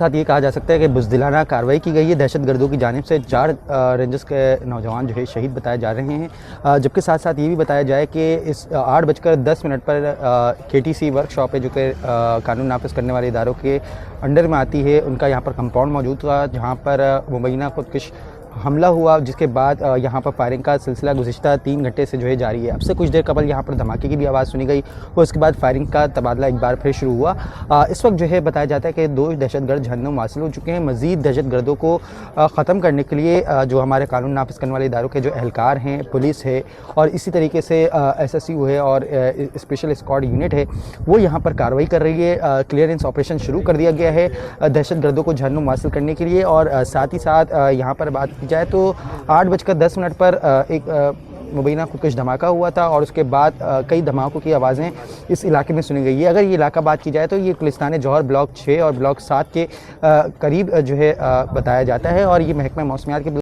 साथ ये कहा जा सकता है कि बुज़दिलाना कार्रवाई की गई है दहशतगर्दों की जानिब से। 4 रेंजर्स के नौजवान जो है शहीद बताए जा रहे हैं। जबकि साथ साथ ये भी बताया जाए कि इस 8:10 पर KTC वर्कशॉप है जो कि कानून नाफिज करने वाले इदारों के अंडर में आती है, उनका यहाँ पर कंपाउंड मौजूद था जहाँ पर मुबैना खुदकुश हमला हुआ, जिसके बाद यहाँ पर फायरिंग का सिलसिला गुज़िश्ता 3 घंटे से जो है जारी है। अब से कुछ देर कबल यहाँ पर धमाके की भी आवाज़ सुनी गई और उसके बाद फायरिंग का तबादला एक बार फिर शुरू हुआ। इस वक्त जो है बताया जाता है कि 2 दहशतगर्द जहन्नुम हासिल हो चुके हैं। मज़ीद दहशतगर्दों को ख़त्म करने के लिए जो हमारे कानून नाफिज करने वाले इदारों के जो एहलकार हैं, पुलिस है और इसी तरीके से SSU है और स्पेशल स्क्वाड यूनिट है, वो यहाँ पर कार्रवाई कर रही है। क्लियरेंस ऑपरेशन शुरू कर दिया गया है दहशतगर्दों को जहन्नुम हासिल करने के लिए। और साथ ही साथ यहाँ पर बात की जाए तो 8:10 पर एक मुबैना खुदकुश धमाका हुआ था और उसके बाद कई धमाकों की आवाज़ें इस इलाके में सुनी गई है। अगर ये इलाका बात की जाए तो ये गुलिस्तान जौहर ब्लॉक 6 और ब्लॉक 7 के करीब जो है बताया जाता है और ये महकमा मौसमियात के